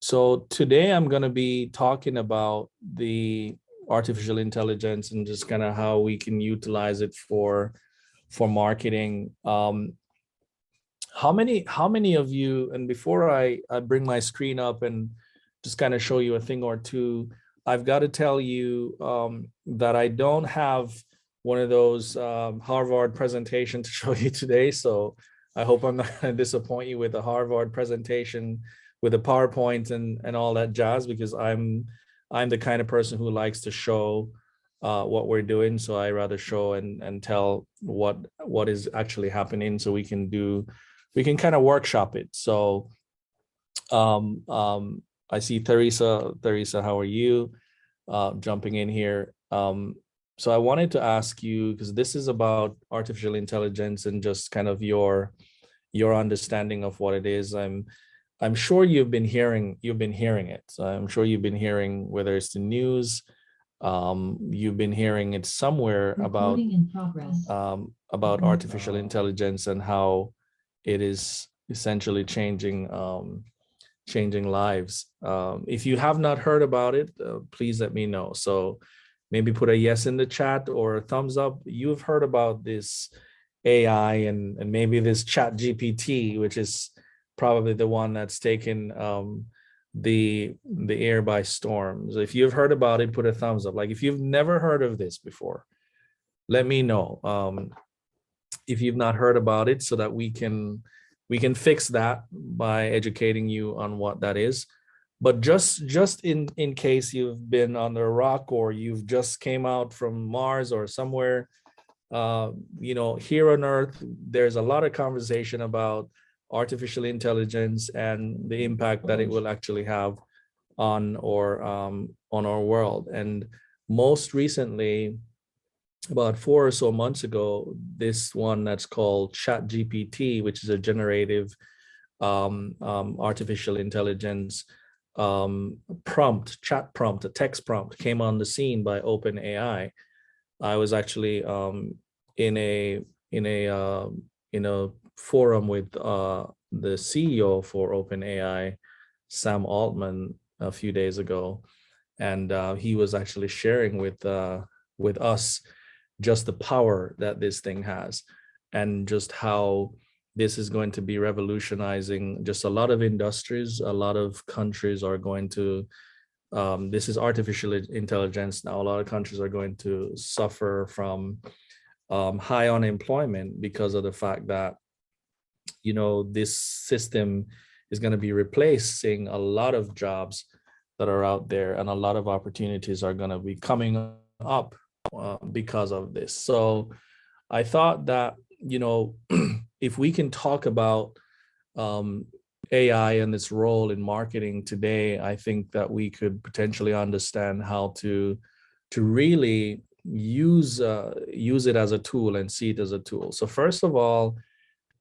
So today I'm going to be talking about the artificial intelligence and just kind of how we can utilize it for marketing. How many of you, and before I bring my screen up and just kind of show you a thing or two, I've got to tell you that I don't have one of those Harvard presentation to show you today. So I hope I'm not going to disappoint you with a Harvard presentation with a PowerPoint and all that jazz, because I'm the kind of person who likes to show what we're doing. So I rather show and tell what is actually happening, so we can kind of workshop it. So I see Teresa. Teresa, how are you? Jumping in here. So I wanted to ask you, because this is about artificial intelligence and just kind of your understanding of what it is. I'm sure you've been hearing it. So I'm sure you've been hearing, whether it's the news, you've been hearing it somewhere about artificial intelligence and how it is essentially changing lives. If you have not heard about it, please let me know. So maybe put a yes in the chat or a thumbs up. You've heard about this AI and maybe this ChatGPT, which is probably the one that's taken the air by storm. So if you've heard about it, put a thumbs up. Like if you've never heard of this before, let me know. If you've not heard about it, so that we can fix that by educating you on what that is. But just in case you've been on the rock, or you've just came out from Mars or somewhere, here on Earth, there's a lot of conversation about artificial intelligence and the impact that it will actually have on our world. And most recently, about 4 or so months ago, this one that's called ChatGPT, which is a generative artificial intelligence chat prompt, a text prompt, came on the scene by OpenAI. I was actually in a forum with the CEO for OpenAI, Sam Altman, a few days ago, and he was actually sharing with us just the power that this thing has, and just how this is going to be revolutionizing just a lot of industries. A lot of countries are going to, this is artificial intelligence now, a lot of countries are going to suffer from high unemployment because of the fact that, this system is going to be replacing a lot of jobs that are out there, and a lot of opportunities are going to be coming up because of this. So I thought that, if we can talk about AI and its role in marketing today, I think that we could potentially understand how to really use it as a tool and see it as a tool. So first of all,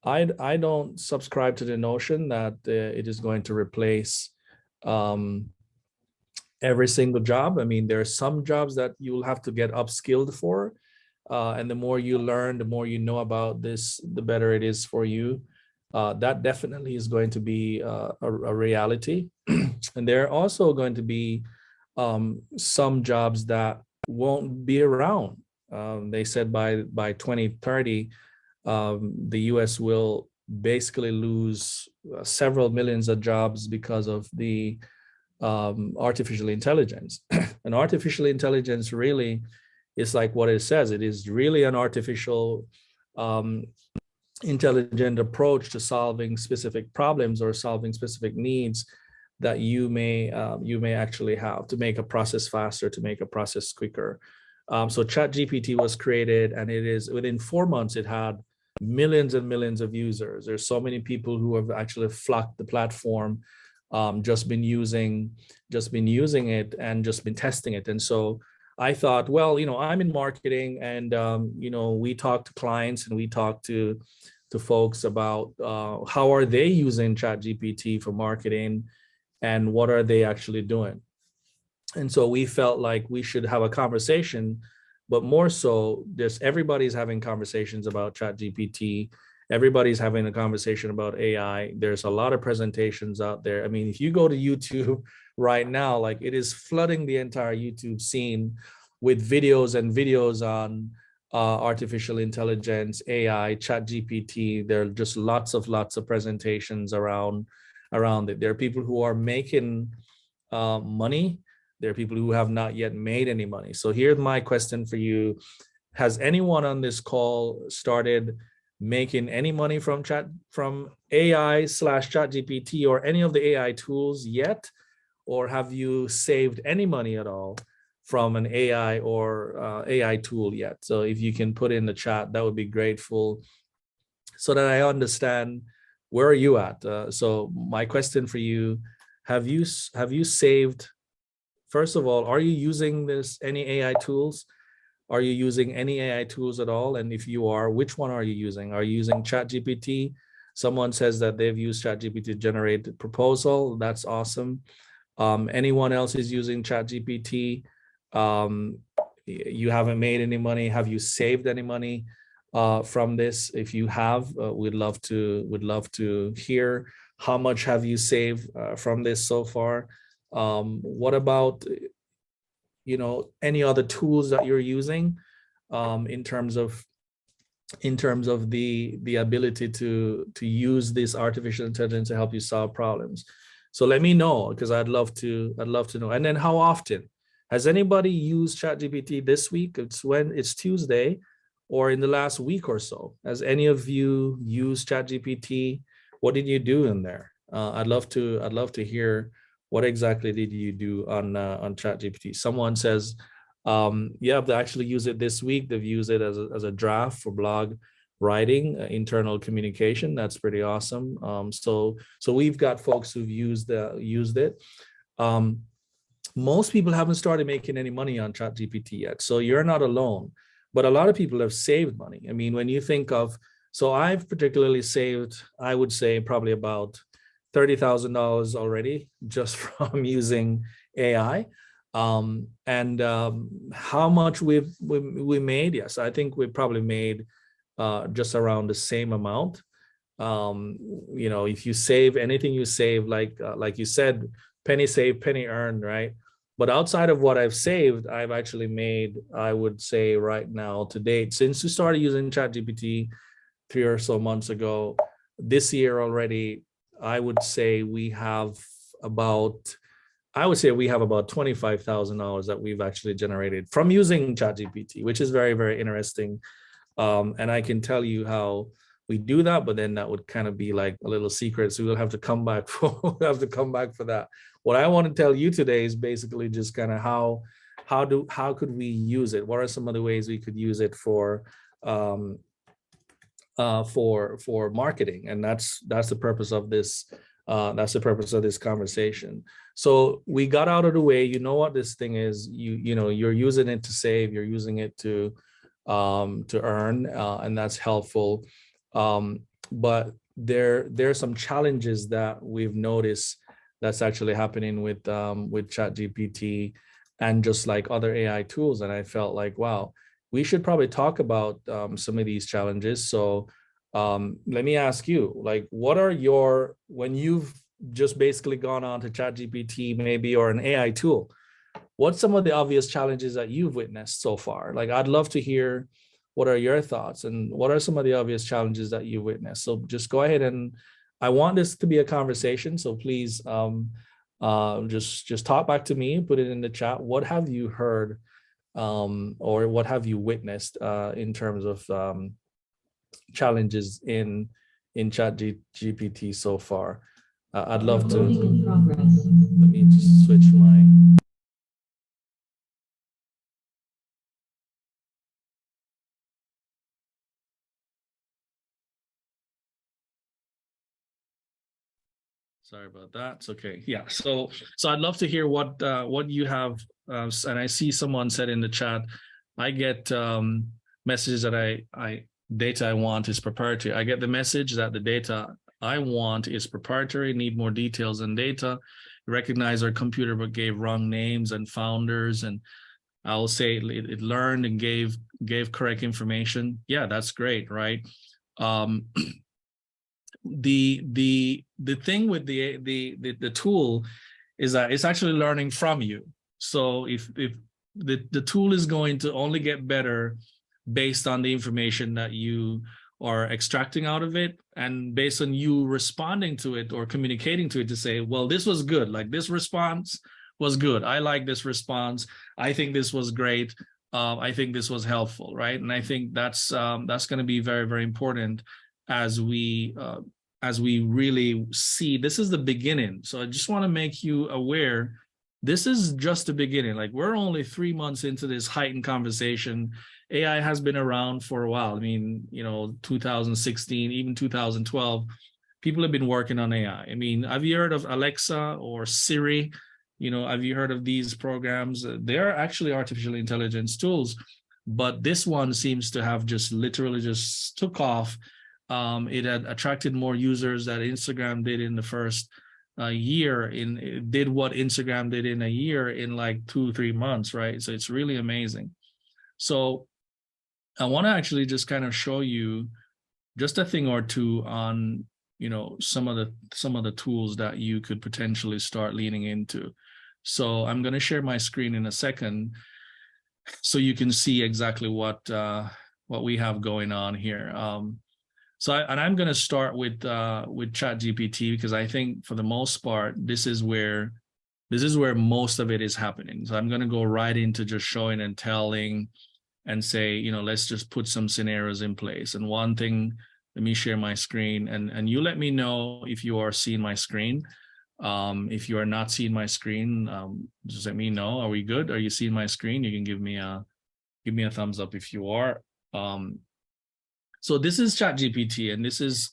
I don't subscribe to the notion that it is going to replace every single job. I mean, there are some jobs that you'll have to get upskilled for. And the more you learn, the more you know about this, the better it is for you. That definitely is going to be a reality. And there are also going to be some jobs that won't be around. They said by 2030, the US will basically lose several millions of jobs because of the artificial intelligence. And artificial intelligence really is like what it says. It is really an artificial intelligent approach to solving specific problems or solving specific needs that you may actually have, to make a process faster, to make a process quicker. So ChatGPT was created, and it is within 4 months it had millions and millions of users. There's so many people who have actually flocked the platform, just been using it and just been testing it. And so I thought, well, I'm in marketing, and we talk to clients and we talk to folks about how are they using ChatGPT for marketing, and what are they actually doing. And so we felt like we should have a conversation, but more so, just everybody's having conversations about ChatGPT, everybody's having a conversation about AI. There's a lot of presentations out there. I mean, if you go to YouTube right now, like it is flooding the entire YouTube scene with videos and videos on artificial intelligence, AI, ChatGPT. There are just lots of presentations around it. There are people who are making money. There are people who have not yet made any money. So here's my question for you. Has anyone on this call started making any money from AI / ChatGPT or any of the AI tools yet? Or have you saved any money at all from an AI or AI tool yet? So if you can put in the chat, that would be grateful, so that I understand where are you at. So my question for you: have you saved? First of all, are you using any AI tools? Are you using any AI tools at all? And if you are, which one are you using? Are you using ChatGPT? Someone says that they've used ChatGPT to generate a proposal. That's awesome. Anyone else is using ChatGPT? You haven't made any money. Have you saved any money from this? If you have, we'd love to hear how much have you saved from this so far. What about any other tools that you're using in terms of the ability to use this artificial intelligence to help you solve problems? So let me know, because I'd love to know. And then how often has anybody used ChatGPT this week? It's Tuesday, or in the last week or so. Has any of you used ChatGPT? What did you do in there? I'd love to hear what exactly did you do on ChatGPT. Someone says, yeah, they actually use it this week. They've used it as a draft for blog writing, internal communication. That's pretty awesome. So we've got folks who've used it. Most people haven't started making any money on ChatGPT yet, so you're not alone. But a lot of people have saved money. I mean, when you think of, so I've particularly saved, I would say probably about $30,000 already just from using AI. How much we made? Yes, I think we probably made just around the same amount. If you save anything, you save, like you said, penny saved, penny earned, right? But outside of what I've saved, I've actually made, I would say right now to date, since we started using ChatGPT 3 or so months ago, this year already, I would say we have about $25,000 that we've actually generated from using ChatGPT, which is very, very interesting. And I can tell you how we do that, but then that would kind of be like a little secret. So we'll have to come back for that. What I want to tell you today is basically just kind of how could we use it? What are some of the ways we could use it for marketing? And that's the purpose of this. That's the purpose of this conversation. So we got out of the way. You know what this thing is. You're using it to save. You're using it to earn, and that's helpful. But there's some challenges that we've noticed that's actually happening with ChatGPT and just like other AI tools. And I felt like, wow, we should probably talk about some of these challenges. So let me ask you, like, what are when you've just basically gone on to ChatGPT maybe, or an AI tool, what's some of the obvious challenges that you've witnessed so far? Like, I'd love to hear what are your thoughts and what are some of the obvious challenges that you witnessed. So just go ahead, and I want this to be a conversation. So please just talk back to me, put it in the chat. What have you heard or what have you witnessed in terms of challenges in ChatGPT so far? I'd love to. Let me just switch my. Sorry about that. It's okay. Yeah. So I'd love to hear what you have. And I see someone said in the chat, I get messages that data I want is proprietary. I get the message that the data I want is proprietary, need more details and data. Recognize our computer but gave wrong names and founders, and I'll say it learned and gave correct information. Yeah, that's great, right? Um, the thing with the tool is that it's actually learning from you. So if the tool is going to only get better based on the information that you are extracting out of it, and based on you responding to it or communicating to it to say, well, this was good, like this response was good, I like this response, I think this was great, I think this was helpful, right? And I think that's going to be very, very important as we really see this is the beginning. So I just want to make you aware, this is just the beginning. Like, we're only 3 months into this heightened conversation. AI has been around for a while. I mean, 2016, even 2012, people have been working on AI. I mean, have you heard of Alexa or Siri? Have you heard of these programs? They're actually artificial intelligence tools, but this one seems to have just literally just took off. It had attracted more users that Instagram did in the first year. It did what Instagram did in a year in like 2-3 months, right? So it's really amazing. So I want to actually just kind of show you just a thing or two on some of the tools that you could potentially start leaning into. So I'm going to share my screen in a second so you can see exactly what we have going on here. I'm going to start with ChatGPT, because I think for the most part, this is where most of it is happening. So I'm going to go right into just showing and telling and say, let's just put some scenarios in place. And one thing, let me share my screen, and you let me know if you are seeing my screen. If you are not seeing my screen, just let me know. Are we good? Are you seeing my screen? You can give me a thumbs up if you are. So this is ChatGPT, and this is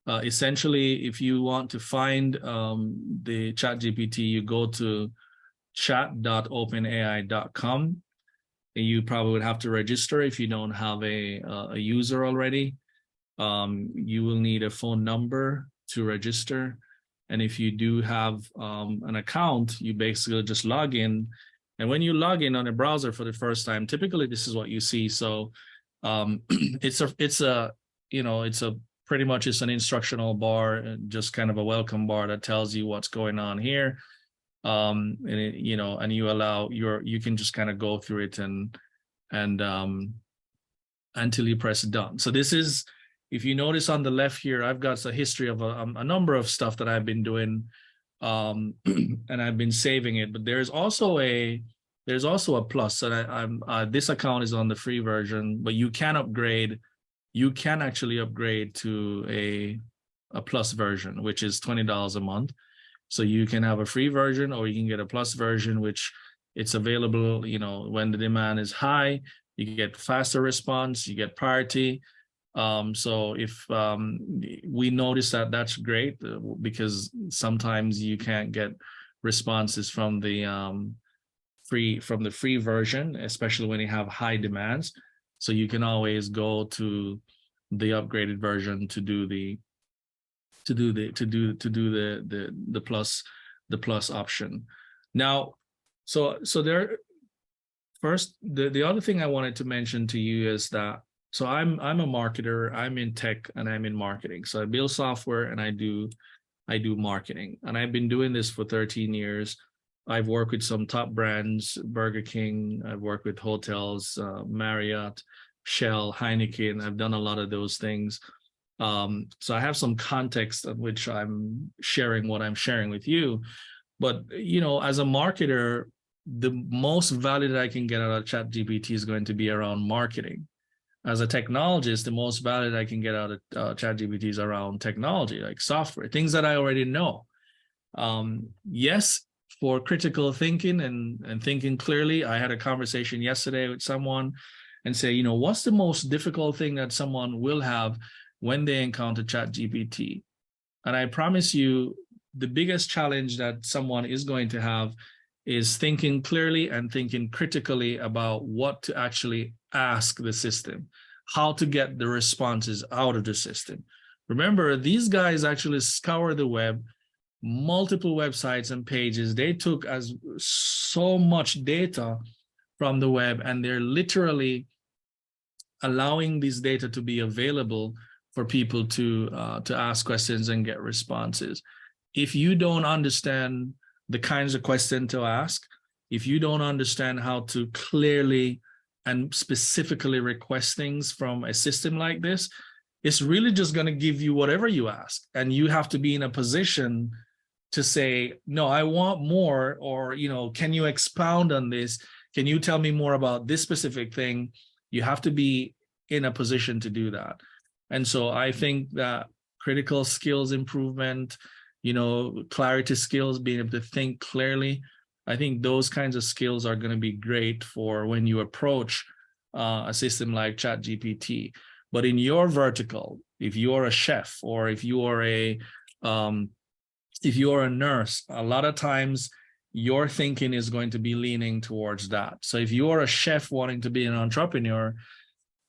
essentially, if you want to find the ChatGPT, you go to chat.openai.com. You probably would have to register if you don't have a user already. You will need a phone number to register. And if you do have an account, you basically just log in. And when you log in on a browser for the first time, typically this is what you see. So it's pretty much it's an instructional bar, just kind of a welcome bar that tells you what's going on here. And you can just kind of go through it and until you press done. So this is, if you notice on the left here, I've got a history of a number of stuff that I've been doing, and I've been saving it. But there's also a plus. So this account is on the free version, but you can upgrade. You can actually upgrade to a plus version, which is $20 a month. So you can have a free version, or you can get a plus version, which it's available, when the demand is high. You get faster response, you get priority. So if we notice that, that's great, because sometimes you can't get responses from the free version, especially when you have high demands. So you can always go to the upgraded version to do the plus option. Now, so there. First, the other thing I wanted to mention to you is that, so I'm a marketer. I'm in tech and I'm in marketing. So I build software and I do marketing, and I've been doing this for 13 years. I've worked with some top brands, Burger King. I've worked with hotels, Marriott, Shell, Heineken. I've done a lot of those things. So I have some context of which I'm sharing what I'm sharing with you. But, as a marketer, the most value that I can get out of ChatGPT is going to be around marketing. As a technologist, the most value that I can get out of ChatGPT is around technology, like software, things that I already know. Yes, for critical thinking and thinking clearly. I had a conversation yesterday with someone and say, what's the most difficult thing that someone will have when they encounter ChatGPT? And I promise you, the biggest challenge that someone is going to have is thinking clearly and thinking critically about what to actually ask the system, how to get the responses out of the system. Remember, these guys actually scour the web, multiple websites and pages. They took as so much data from the web, and they're literally allowing this data to be available for people to ask questions and get responses. If you don't understand the kinds of questions to ask, if you don't understand how to clearly and specifically request things from a system like this, it's really just going to give you whatever you ask. And you have to be in a position to say, no, I want more, or, can you expound on this? Can you tell me more about this specific thing? You have to be in a position to do that. And so I think that critical skills improvement, clarity skills, being able to think clearly, I think those kinds of skills are going to be great for when you approach a system like ChatGPT. But in your vertical, if you're a chef, or if you are a nurse, a lot of times your thinking is going to be leaning towards that. So if you're a chef wanting to be an entrepreneur,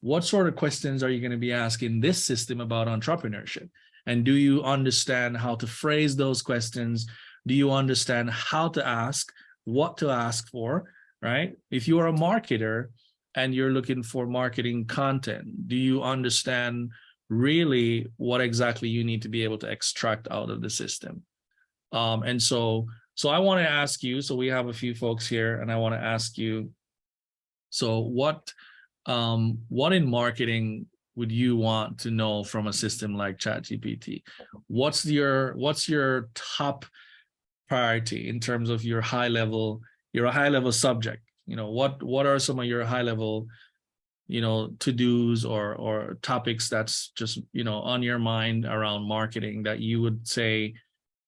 what sort of questions are you going to be asking this system about entrepreneurship? And do you understand how to phrase those questions? Do you understand how to ask, what to ask for, right? If you are a marketer and you're looking for marketing content, do you understand really what exactly you need to be able to extract out of the system? And so I want to ask you, so we have a few folks here, and I want to ask you, so what in marketing would you want to know from a system like ChatGPT? What's your top priority in terms of your high level subject? What are some of your high level, to-dos or topics that's just, on your mind around marketing that you would say,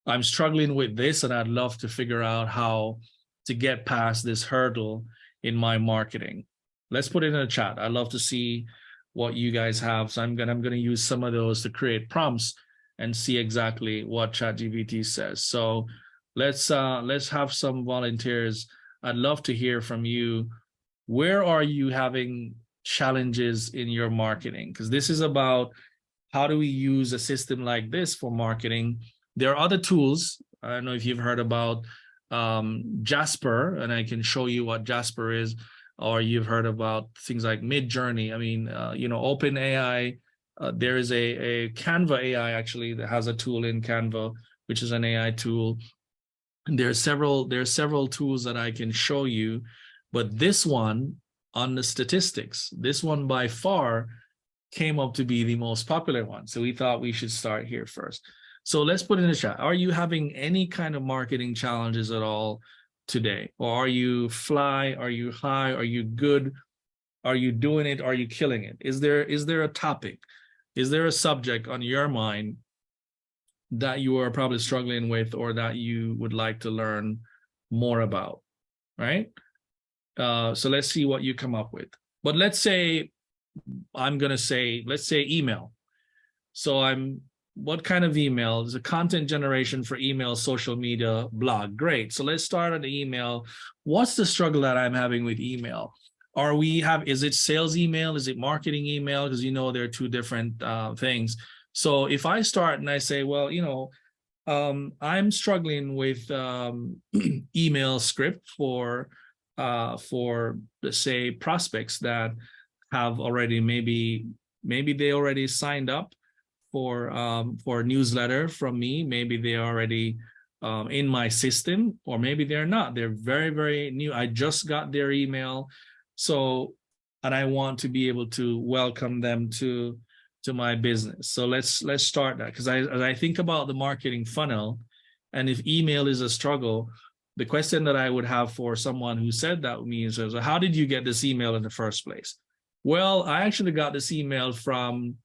I'm struggling with this and I'd love to figure out how to get past this hurdle in my marketing? Let's put it in the chat. I'd love to see what you guys have. So I'm gonna use some of those to create prompts and see exactly what ChatGPT says. So let's have some volunteers. I'd love to hear from you. Where are you having challenges in your marketing? Because this is about how do we use a system like this for marketing. There are other tools. I don't know if you've heard about Jasper, and I can show you what Jasper is, or you've heard about things like Midjourney. I mean, OpenAI. There is a Canva AI actually that has a tool in Canva, which is an AI tool. There are several tools that I can show you, but this one on the statistics, this one by far came up to be the most popular one. So we thought we should start here first. So let's put in the chat. Are you having any kind of marketing challenges at all today? Or are you fly? Are you high? Are you good? Are you doing it? Are you killing it? Is there a topic? Is there a subject on your mind that you are probably struggling with, or that you would like to learn more about, right? So let's see what you come up with. But let's say, let's say email. So what kind of email? Is a content generation for email, social media, blog. Great. So let's start on the email. What's the struggle that I'm having with email? Is it sales email? Is it marketing email? Because there are two different things. So if I start and I say, well, I'm struggling with email script for let's say prospects that have already maybe they already signed up for a newsletter from me. Maybe they're already in my system, or maybe they're not. They're very, very new. I just got their email. So, and I want to be able to welcome them to my business. So let's start that, because as I think about the marketing funnel, and if email is a struggle, the question that I would have for someone who said that with me is, how did you get this email in the first place? Well, I actually got this email from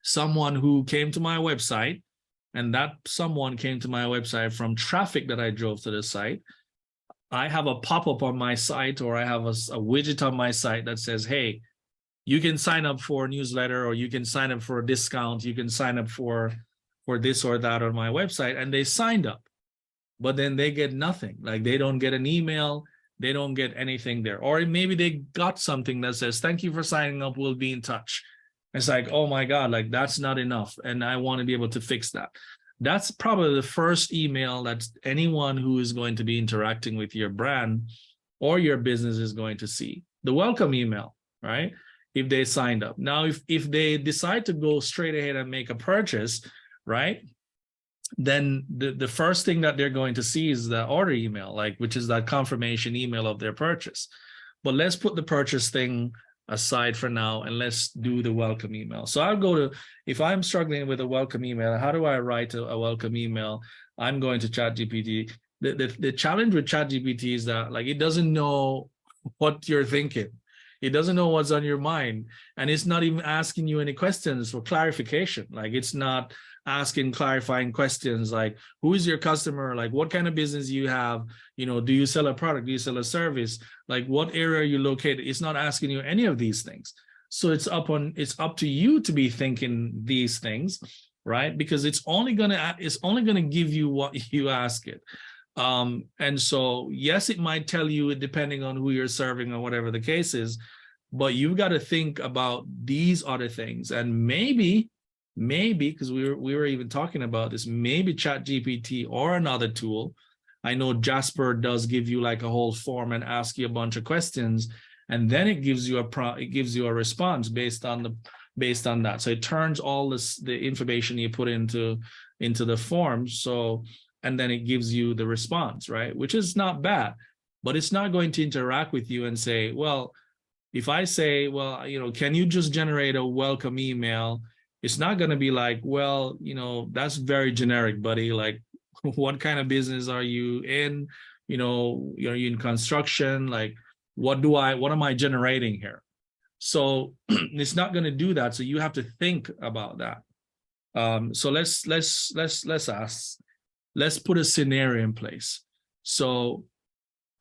someone who came to my website, and that someone came to my website from traffic that I drove to the site. I have a pop-up on my site, or I have a widget on my site that says, hey, you can sign up for a newsletter, or you can sign up for a discount, you can sign up for this or that on my website. And they signed up, but then they get nothing. Like, they don't get an email, they don't get anything there. Or maybe they got something that says, thank you for signing up, we'll be in touch. It's like, oh my God, like, that's not enough. And I want to be able to fix that. That's probably the first email that anyone who is going to be interacting with your brand or your business is going to see. The welcome email, right? if they signed up. Now, if they decide to go straight ahead and make a purchase, right, then the first thing that they're going to see is the order email, like, which is that confirmation email of their purchase. But let's put the purchase thing aside for now, and let's do the welcome email. So I'll go to, if I'm struggling with a welcome email, how do I write a welcome email? I'm going to ChatGPT. The challenge with ChatGPT is that, like, it doesn't know what you're thinking. It doesn't know what's on your mind, and it's not even asking you any questions for clarification. Like, it's not asking clarifying questions like, who is your customer? Like, what kind of business you have? You know, do you sell a product? Do you sell a service? Like, what area are you located? It's not asking you any of these things. So it's up to you to be thinking these things, right? Because it's only gonna give you what you ask it. And so, yes, it might tell you, depending on who you're serving or whatever the case is, but you've got to think about these other things. And maybe, because we were even talking about this, maybe ChatGPT or another tool. I know Jasper does give you like a whole form and ask you a bunch of questions, and then it gives you a response based on that. So it turns all the information you put into the form. So, and then it gives you the response, right? Which is not bad, but it's not going to interact with you and say, well, if I say, well, you know, can you just generate a welcome email? It's not going to be like, well, you know, that's very generic, buddy. Like, what kind of business are you in? You know, are you in construction? Like, what am I generating here? So it's not going to do that. So you have to think about that. So let's put a scenario in place. So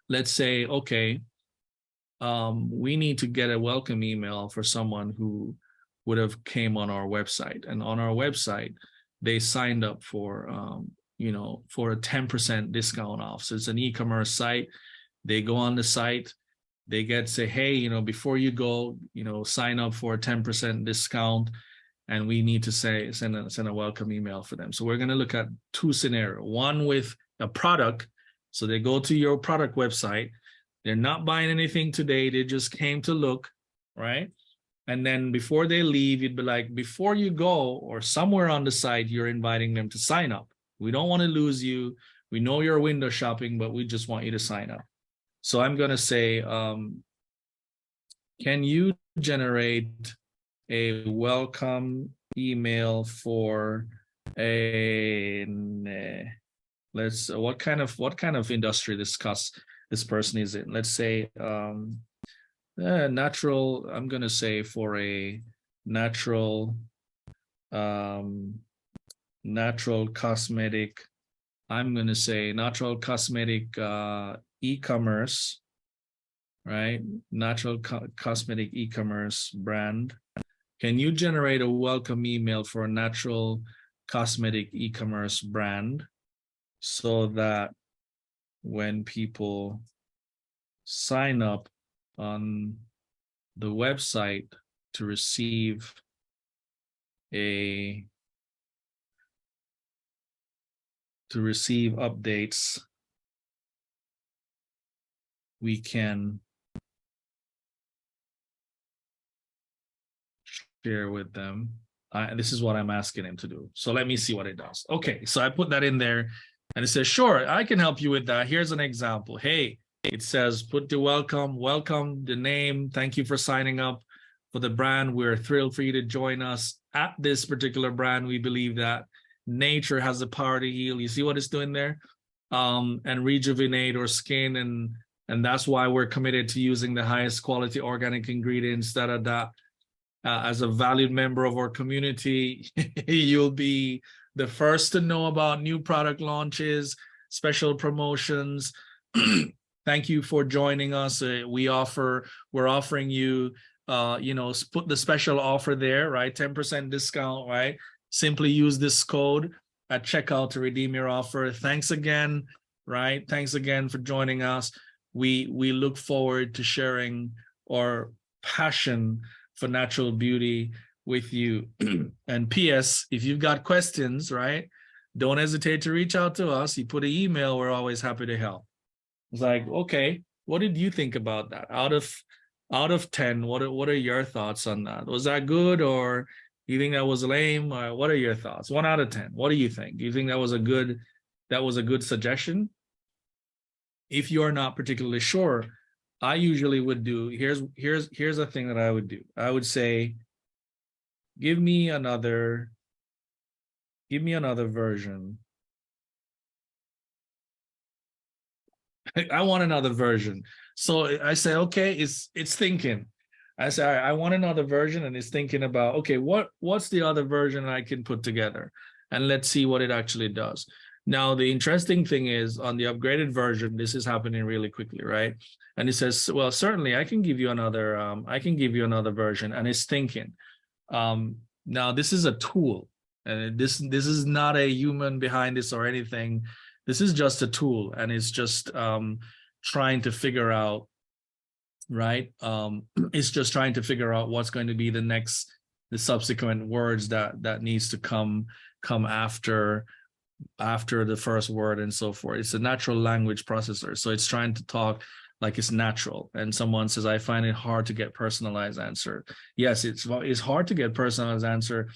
let's say, okay, we need to get a welcome email for someone who would have came on our website, and on our website, they signed up for, for a 10% discount off. So it's an e-commerce site. They go on the site, they say, hey, you know, before you go, you know, sign up for a 10% discount. And we need to send a welcome email for them. So we're going to look at two scenarios. One with a product. So they go to your product website. They're not buying anything today. They just came to look, right? And then before they leave, you'd be like, before you go, or somewhere on the site, you're inviting them to sign up. We don't want to lose you. We know you're window shopping, but we just want you to sign up. So I'm going to say, can you generate a welcome email for what kind of industry this person is in? Let's say natural. I'm gonna say for a natural cosmetic. I'm gonna say natural cosmetic e-commerce, right? Natural cosmetic e-commerce brand. Can you generate a welcome email for a natural cosmetic e-commerce brand so that when people sign up on the website to receive updates, we can share with them. This is what I'm asking him to do. So let me see what it does. Okay, so I put that in there, and it says, sure, I can help you with that. Here's an example. Hey, it says, put the welcome, the name. Thank you for signing up for the brand. We're thrilled for you to join us at this particular brand. We believe that nature has the power to heal. You see what it's doing there? And rejuvenate our skin. And that's why we're committed to using the highest quality organic ingredients that as a valued member of our community, you'll be the first to know about new product launches, special promotions. Thank you for joining us. We're offering you, put the special offer there, right? 10% discount, right? Simply use this code at checkout to redeem your offer. Thanks again, right? Thanks again for joining us. We look forward to sharing our passion for natural beauty with you. And P.S., if you've got questions, right, don't hesitate to reach out to us. You put an email, we're always happy to help. It's like, okay, what did you think about that? Out of Out of 10, what are your thoughts on that? Was that good, or you think that was lame? Or what are your thoughts? 1 out of 10. What do you think? Do you think that was a good suggestion? If you're not particularly sure, I usually would do, here's a thing that I would do. I would say, give me another version. I want another version. So I say, okay, it's thinking. I say, I want another version, and it's thinking about, okay, what's the other version I can put together, and let's see what it actually does. Now, the interesting thing is, on the upgraded version, this is happening really quickly, right? And it says, well, certainly I can give you another version, and it's thinking. Now, this is a tool, and this is not a human behind this or anything. This is just a tool, and it's just trying to figure out, right? It's just trying to figure out what's going to be the subsequent words that needs to come after the first word and so forth. It's a natural language processor, so it's trying to talk like it's natural. And someone says, I find it hard to get personalized answer. Yes, it's hard to get personalized answer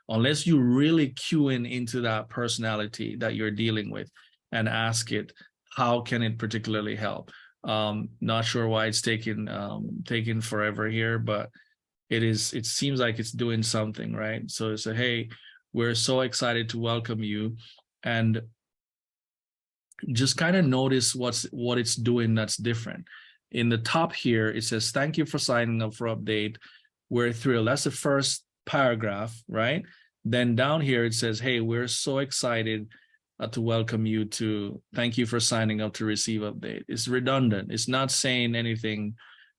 unless you really cue into that personality that you're dealing with and ask it, how can it particularly help? Not sure why it's taking forever here, but it seems like it's doing something, right? So it's hey, we're so excited to welcome you, and just kind of notice what it's doing that's different. In the top here, it says, thank you for signing up for update. We're thrilled. That's the first paragraph, right? Then down here, it says, hey, we're so excited to welcome you to, thank you for signing up to receive update. It's redundant. It's not saying anything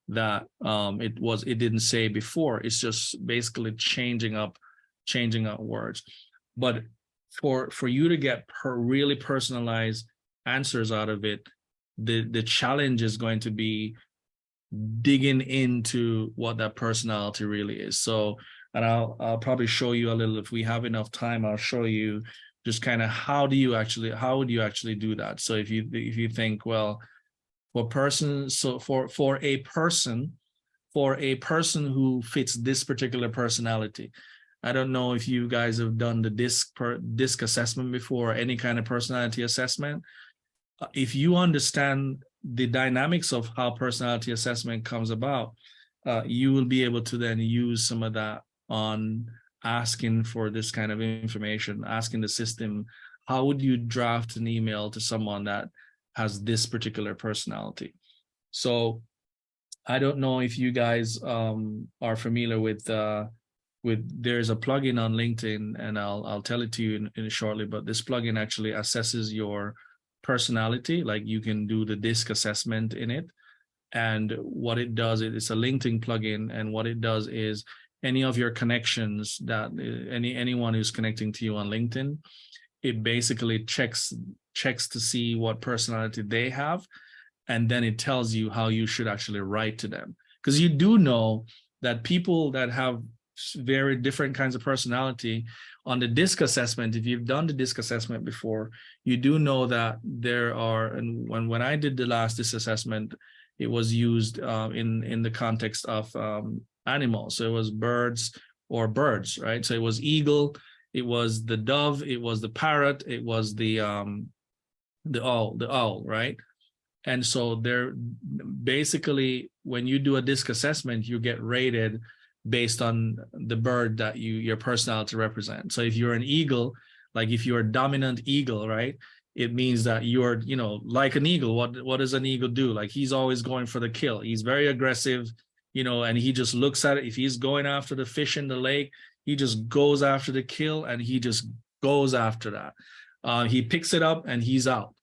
that it didn't say before. It's just basically changing up words. But for you to get really personalized answers out of it, the challenge is going to be digging into what that personality really is. So, and I'll probably show you a little, if we have enough time, I'll show you just kind of how would you actually do that. So if you think, well, for a person who fits this particular personality, I don't know if you guys have done the DISC assessment before, or any kind of personality assessment. If you understand the dynamics of how personality assessment comes about, you will be able to then use some of that on asking for this kind of information, asking the system, how would you draft an email to someone that has this particular personality? So I don't know if you guys are familiar with there's a plugin on LinkedIn, and I'll tell it to you in shortly, but this plugin actually assesses your personality. Like, you can do the DISC assessment in it, and what it does, it's a LinkedIn plugin, and what it does is any of your connections, that anyone who's connecting to you on LinkedIn, it basically checks to see what personality they have, and then it tells you how you should actually write to them. Because you do know that people that have very different kinds of personality, on the DISC assessment, if you've done the DISC assessment before, you do know that there are, and when I did the last DISC assessment, it was used in the context of animals. So it was birds, right? So it was eagle, it was the dove, it was the parrot, it was the owl, right? And so they're basically, when you do a DISC assessment, you get rated based on the bird that your personality represents. So if you're an eagle, like if you're a dominant eagle, right, it means that you're, like an eagle. What does an eagle do? Like, he's always going for the kill. He's very aggressive, and he just looks at it. If he's going after the fish in the lake, he just goes after the kill, and he just goes after that. He picks it up and he's out.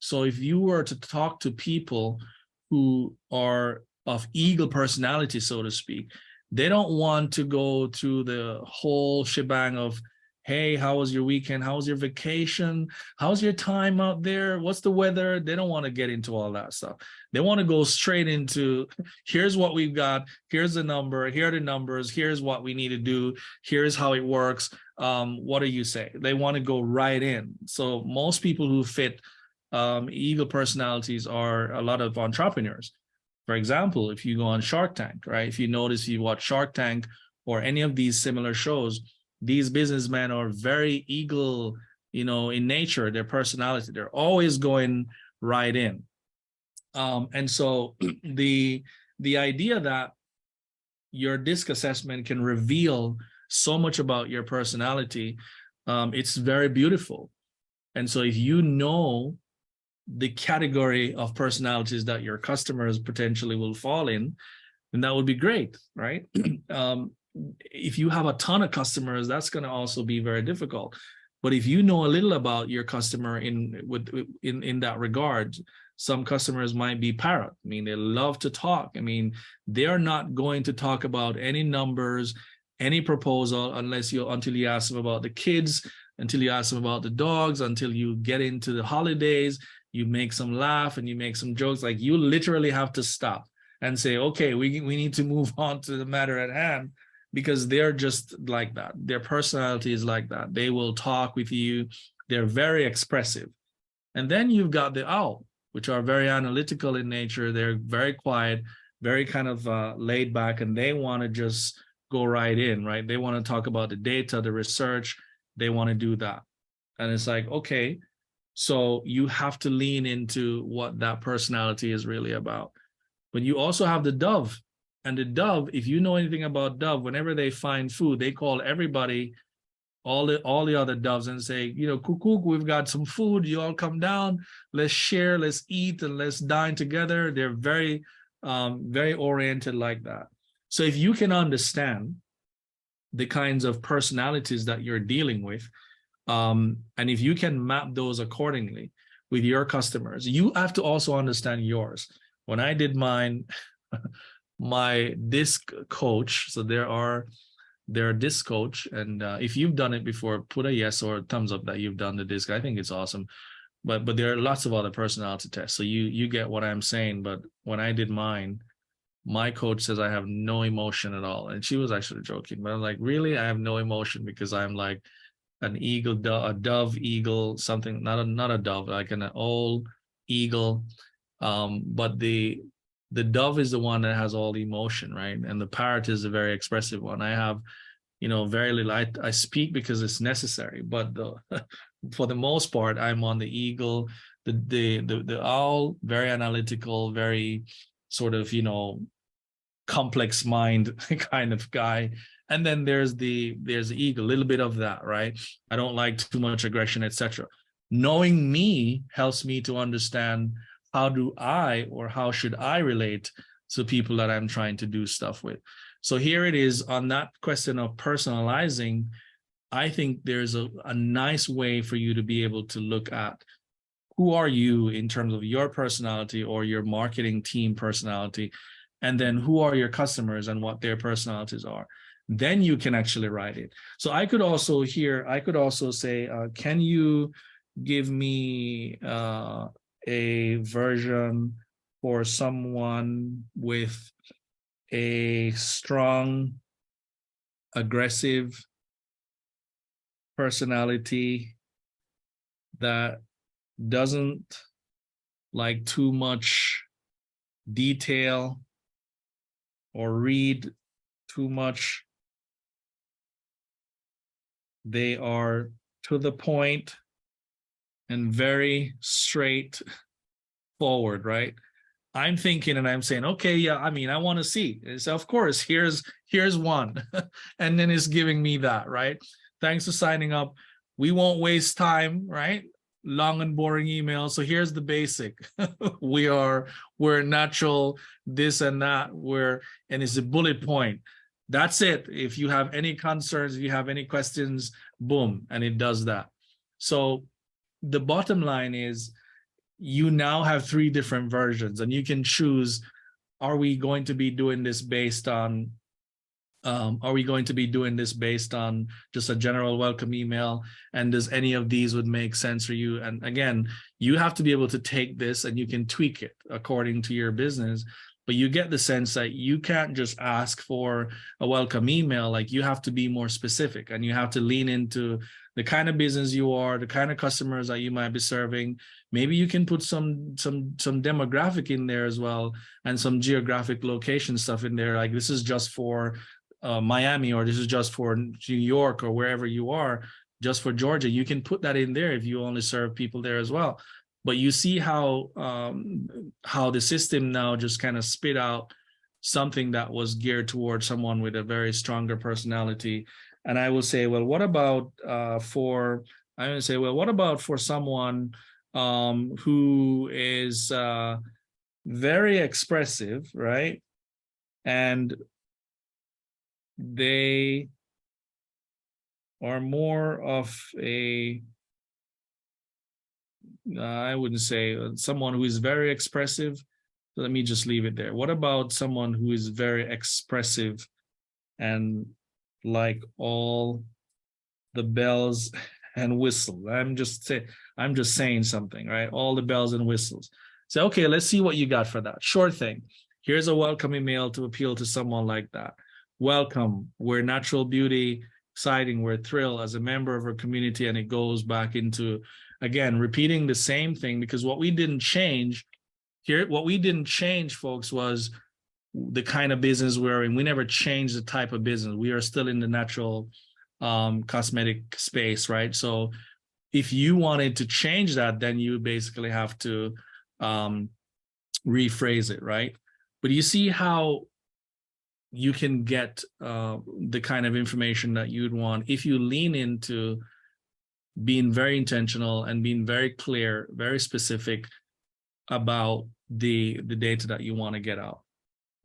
So if you were to talk to people who are of eagle personality, so to speak, they don't want to go through the whole shebang of, hey, how was your weekend? How was your vacation? How's your time out there? What's the weather? They don't want to get into all that stuff. They want to go straight into, here's what we've got. Here's the number. Here are the numbers. Here's what we need to do. Here's how it works. What do you say? They want to go right in. So most people who fit eagle personalities are a lot of entrepreneurs. For example, if you go on Shark Tank, right? If you notice, you watch Shark Tank or any of these similar shows, these businessmen are very eagle, in nature, their personality. They're always going right in. And so the idea that your DISC assessment can reveal so much about your personality, it's very beautiful. And so if you know the category of personalities that your customers potentially will fall in, then that would be great, right? If you have a ton of customers, that's going to also be very difficult. But if you know a little about your customer in that regard, some customers might be parrot. I mean, they love to talk. I mean, they're not going to talk about any numbers, any proposal, until you ask them about the kids, until you ask them about the dogs, until you get into the holidays, you make some laugh and you make some jokes. Like, you literally have to stop and say, okay, we need to move on to the matter at hand, because they're just like that. Their personality is like that. They will talk with you. They're very expressive. And then you've got the owl, which are very analytical in nature. They're very quiet, very kind of laid back, and they want to just go right in, right? They want to talk about the data, the research. They want to do that. And it's like, okay, so you have to lean into what that personality is really about. But you also have the dove. And the dove, if you know anything about dove, whenever they find food, they call everybody, all the other doves, and say, cuckoo, we've got some food. You all come down. Let's share, let's eat, and let's dine together. They're very, very oriented like that. So if you can understand the kinds of personalities that you're dealing with, and if you can map those accordingly with your customers, you have to also understand yours. When I did mine, my DISC coach, so they're DISC coach, and if you've done it before, put a yes or a thumbs up that you've done the DISC. I think it's awesome. But there are lots of other personality tests, so you get what I'm saying. But when I did mine, my coach says I have no emotion at all, and she was actually joking. But I'm like, really? I have no emotion because I'm like an eagle, a dove, eagle, something, not a dove, like an old eagle. But the dove is the one that has all the emotion, right? And the parrot is a very expressive one. I have, very little. I speak because it's necessary, but for the most part, I'm on the eagle, the owl, very analytical, very sort of, complex mind kind of guy. And then there's the eagle, a little bit of that, right? I don't like too much aggression, etc. Knowing me helps me to understand how should I relate to people that I'm trying to do stuff with. So here it is on that question of personalizing. I think there's a nice way for you to be able to look at who are you in terms of your personality or your marketing team personality, and then who are your customers and what their personalities are. Then you can actually write it. So I could also say, can you give me a version for someone with a strong, aggressive personality that doesn't like too much detail or read too much. They are to the point and very straight forward, right? I'm thinking and I'm saying, okay, yeah, I mean, I want to see. So of course, here's one. And then it's giving me that, right? Thanks for signing up. We won't waste time, right? Long and boring email. So here's the basic. we're natural, this and that, and it's a bullet point. That's it. If you have any concerns, if you have any questions, boom, and it does that. So the bottom line is, you now have 3 different versions, and you can choose, are we going to be doing this based on just a general welcome email, and does any of these would make sense for you? And again, you have to be able to take this and you can tweak it according to your business, but you get the sense that you can't just ask for a welcome email. Like, you have to be more specific, and you have to lean into the kind of business you are, the kind of customers that you might be serving. Maybe you can put some demographic in there as well, and some geographic location stuff in there. Like this is just for Miami, or this is just for New York, or wherever you are, just for Georgia. You can put that in there if you only serve people there as well. But you see how the system now just kind of spit out something that was geared towards someone with a very stronger personality. And I will say, well, what about for someone who is very expressive, right? And they are more of a, I wouldn't say someone who is very expressive. Let me just leave it there. What about someone who is very expressive and like all the bells and whistles? I'm just saying something, right? All the bells and whistles. So, okay, let's see what you got for that. Sure thing. Here's a welcome email to appeal to someone like that. Welcome. We're natural beauty, exciting. We're thrilled as a member of our community. And it goes back into, again, repeating the same thing, because what we didn't change here, folks, was the kind of business we're in. We never changed the type of business. We are still in the natural cosmetic space, right? So if you wanted to change that, then you basically have to rephrase it, right? But you see how you can get the kind of information that you'd want if you lean into being very intentional and being very clear, very specific about the data that you want to get out.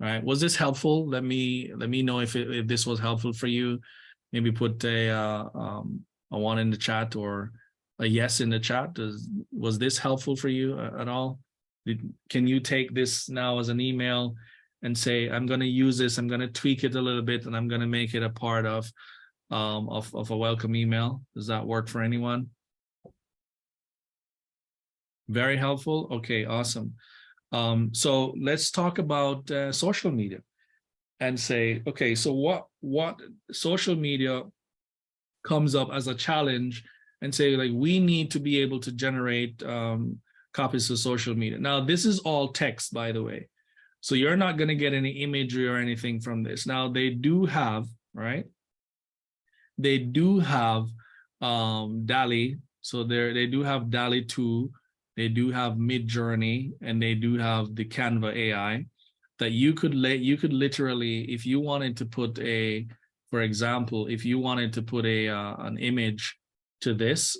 All right, was this helpful? Let me know if this was helpful for you. Maybe put a one in the chat, or a yes in the chat. Was this helpful for you at all? Can you take this now as an email and say, I'm going to use this, I'm going to tweak it a little bit, and I'm going to make it a part of a welcome email? Does that work for anyone? Very helpful. Okay, awesome. So let's talk about social media and say, okay, so what social media comes up as a challenge, and say, like, we need to be able to generate copies of social media. Now, this is all text, by the way. So you're not going to get any imagery or anything from this. Now, they do have, right? They do have DALL-E. So they do have DALL-E 2. They do have Midjourney, and they do have the Canva AI that you could literally, if you wanted to put for example, if you wanted to put an image to this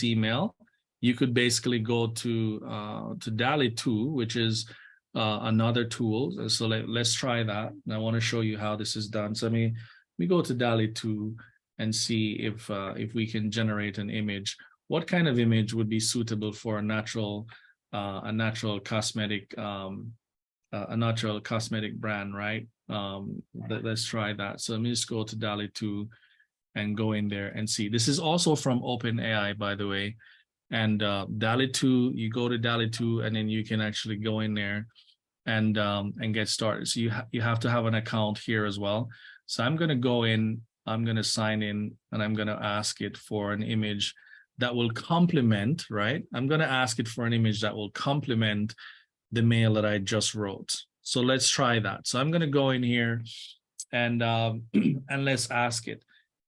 email, you could basically go to DALL-E 2, which is another tool. So let's try that. And I want to show you how this is done. So let me go to DALL-E 2 and see if we can generate an image. What kind of image would be suitable for a natural cosmetic brand, right? Let's try that. So let me just go to DALL-E 2 and go in there and see. This is also from OpenAI, by the way. And DALL-E 2, you go to DALL-E 2, and then you can actually go in there and get started. So you have to have an account here as well. So I'm going to go in, I'm going to sign in, and I'm going to ask it for an image that will complement, right? I'm going to ask it for an image that will complement the mail that I just wrote. So let's try that. So I'm going to go in here and and let's ask it.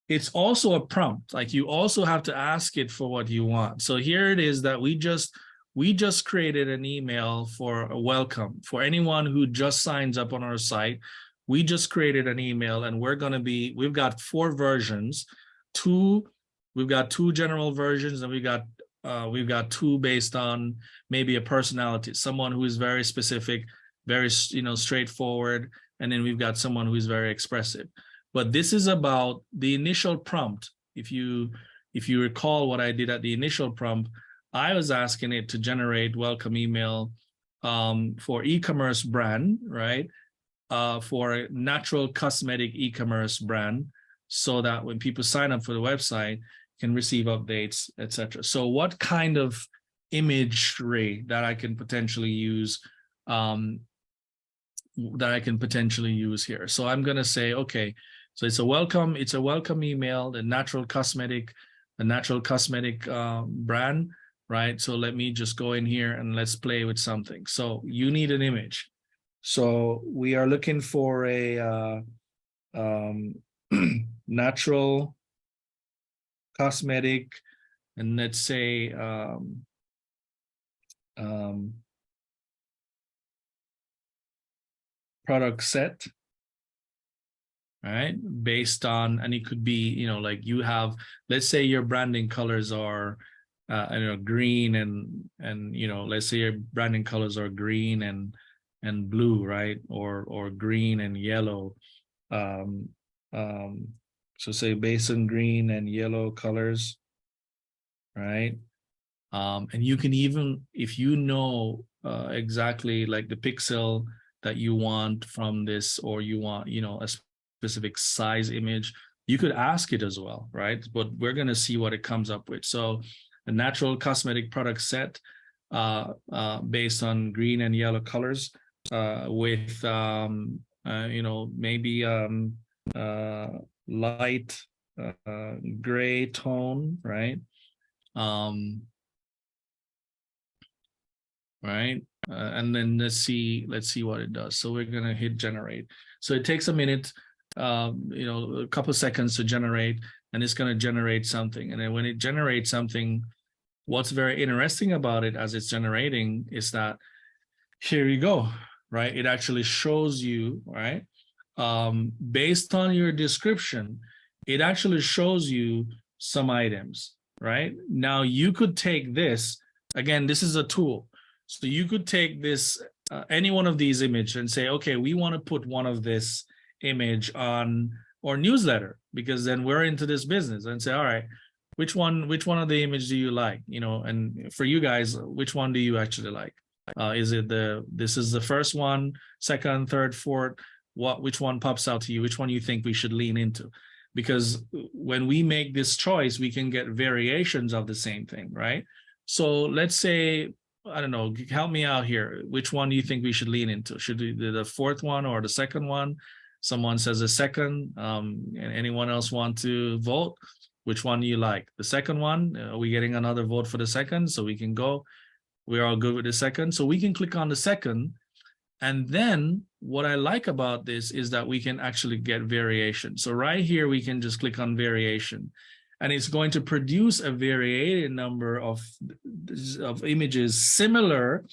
It's also a prompt. Like, you also have to ask it for what you want. So here it is that we just created an email for a welcome for anyone who just signs up on our site. We just created an email, and we've got 4 versions. We've got 2 general versions, and we've got 2 based on maybe a personality, someone who is very specific, very straightforward, and then we've got someone who is very expressive. But this is about the initial prompt. If you recall what I did at the initial prompt, I was asking it to generate welcome email for e-commerce brand, right? For a natural cosmetic e-commerce brand, so that when people sign up for the website, can receive updates, etc. So what kind of imagery that I can potentially use here? So I'm going to say, okay, so it's a welcome email, the natural cosmetic a natural cosmetic brand, right? So let me just go in here and let's play with something. So you need an image. So we are looking for a natural cosmetic, and let's say product set, right? Based on, and it could be, you know, like you have, let's say your branding colors are, I don't know, green and you know, let's say your branding colors are green and blue, right? Or green and yellow. Um, so say based on green and yellow colors, right? And you can even, if you know exactly like the pixel that you want from this, or you want, you know, a specific size image, you could ask it as well, right? But we're going to see what it comes up with. So a natural cosmetic product set based on green and yellow colors with, you know, maybe light gray tone, right? Right? And then let's see what it does. So we're gonna hit generate. So it takes a minute, you know, a couple seconds to generate, and it's gonna generate something. And then when it generates something, what's very interesting about it as it's generating is that here you go, right? It actually shows you, right? Based on your description, it actually shows you some items, right? Now you could take this, again, this is a tool. So you could take this, any one of these images and say, okay, we want to put one of this image on our newsletter, because then we're into this business, and say, all right, which one of the images do you like? You know, and for you guys, which one do you actually like? Is it this is the first one, second, third, fourth? Which one pops out to you? Which one you think we should lean into? Because when we make this choice, we can get variations of the same thing, right? So let's say, I don't know, help me out here. Which one do you think we should lean into? Should we do the fourth one or the second one? Someone says a second. And anyone else want to vote? Which one do you like? The second one? Are we getting another vote for the second so we can go? We're all good with the second. So we can click on the second. And then what I like about this is that we can actually get variation. So right here, we can just click on variation, and it's going to produce a varied number of images similar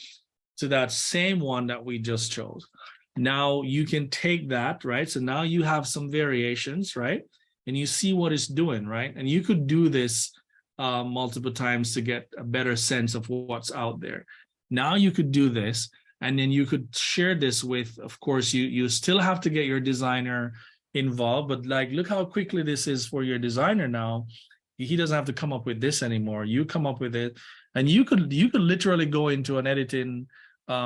to that same one that we just chose. Now you can take that, right? So now you have some variations, right? And you see what it's doing, right? And you could do this multiple times to get a better sense of what's out there. Now you could do this, and then you could share this with, of course, you still have to get your designer involved, but like, look how quickly this is for your designer now. He doesn't have to come up with this anymore. You come up with it, and you could literally go into an editing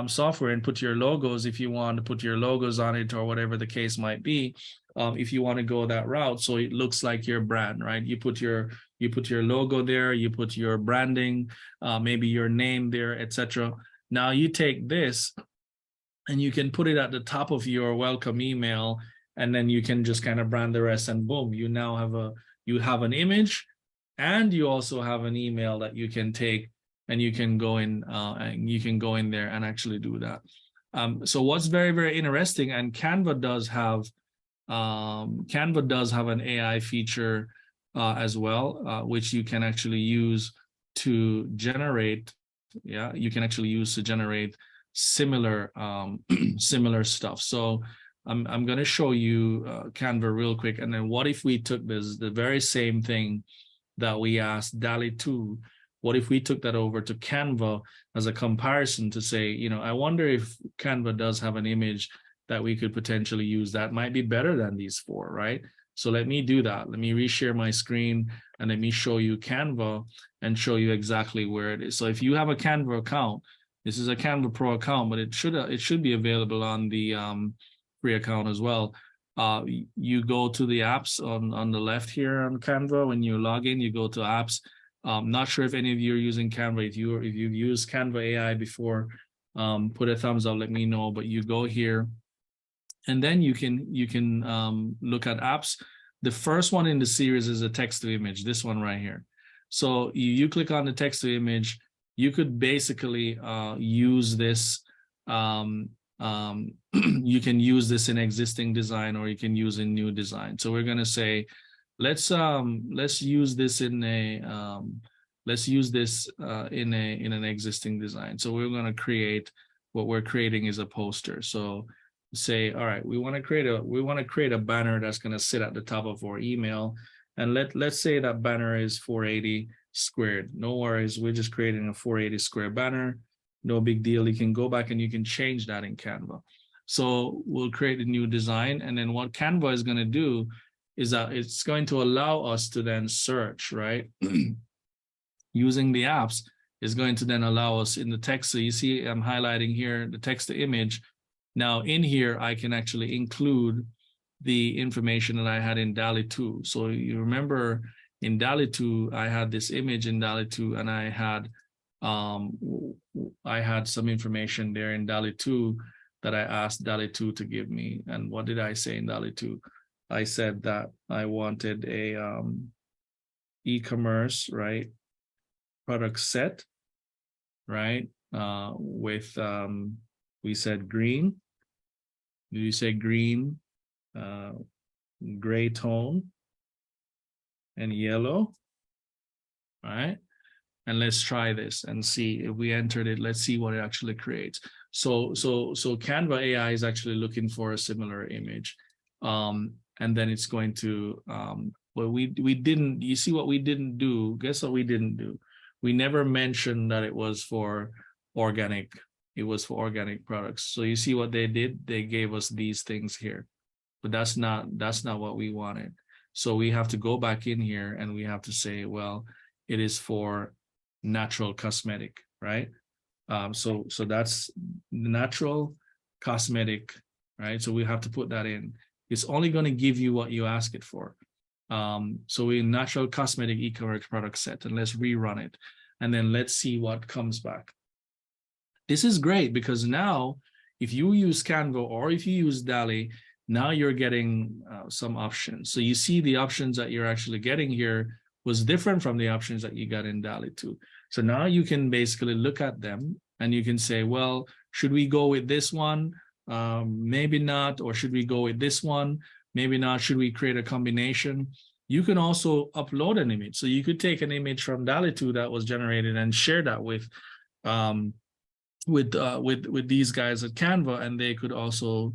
software and put your logos, if you want to put your logos on it, or whatever the case might be, if you want to go that route, so it looks like your brand, right? You put your logo there, you put your branding, maybe your name there, etc. Now you take this and you can put it at the top of your welcome email, and then you can just kind of brand the rest, and boom, you now have an image, and you also have an email that you can take, and you can go in there and actually do that. So what's very, very interesting, and Canva does have an AI feature as well, which you can actually use to generate. Yeah, you can actually use to generate similar similar stuff. So I'm going to show you Canva real quick, and then what if we took the very same thing that we asked DALL-E 2, what if we took that over to Canva as a comparison to say, you know, I wonder if Canva does have an image that we could potentially use that might be better than these four, right? So let me do that. Let me reshare my screen, and let me show you Canva and show you exactly where it is. So if you have a Canva account, this is a Canva Pro account, but it should be available on the free account as well. You go to the apps on the left here on Canva. When you log in, you go to apps. Not sure if any of you are using Canva. If you've used Canva AI before, put a thumbs up, let me know. But you go here, and then you can look at apps. The first one in the series is a text to image, this one right here. So you click on the text to image, you could basically use this. You can use this in existing design, or you can use in new design. So we're going to say, let's use this in a in an existing design. So we're going to create, what we're creating is a poster. So say, all right, we want to create a banner that's going to sit at the top of our email, and let's say that banner is 480 squared. No worries, we're just creating a 480 square banner. No big deal. You can go back and you can change that in Canva. So we'll create a new design, and then what Canva is going to do is that it's going to allow us to then search, right? Using the apps is going to then allow us in the text. So you see I'm highlighting here the text to image. Now in here, I can actually include the information that I had in DALL-E 2. So you remember in DALL-E 2, I had this image in DALL-E 2, and I had some information there in DALL-E 2 that I asked DALL-E 2 to give me. And what did I say in DALL-E 2? I said that I wanted a e-commerce, right, product set, right, with we said green. Did you say green, gray tone, and yellow? All right. And let's try this and see if we entered it. Let's see what it actually creates. So Canva AI is actually looking for a similar image, and then it's going to. Well, we didn't. You see what we didn't do? Guess what we didn't do? We never mentioned that it was for organic. It was for organic products. So you see what they did? They gave us these things here, but that's not what we wanted. So we have to go back in here and we have to say, well, it is for natural cosmetic, right? So that's natural cosmetic, right? So we have to put that in. It's only going to give you what you ask it for. So we natural cosmetic e-commerce product set, and let's rerun it, and then let's see what comes back. This is great because now if you use Canva or if you use DALL-E, now you're getting some options. So you see the options that you're actually getting here was different from the options that you got in DALL-E 2. So now you can basically look at them and you can say, well, should we go with this one? Maybe not. Or should we go with this one? Maybe not. Should we create a combination? You can also upload an image. So you could take an image from DALL-E 2 that was generated and share that with these guys at Canva, and they could also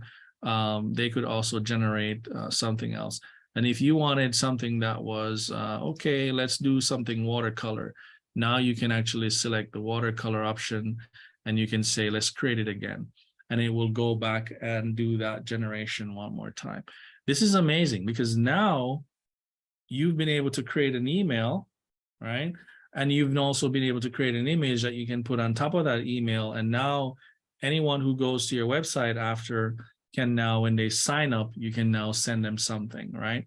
generate something else. And if you wanted something that was okay, let's do something watercolor. Now you can actually select the watercolor option, and you can say, let's create it again, and it will go back and do that generation one more time. This is amazing because now you've been able to create an email, right? And you've also been able to create an image that you can put on top of that email. And now anyone who goes to your website after can now, when they sign up, you can now send them something, right?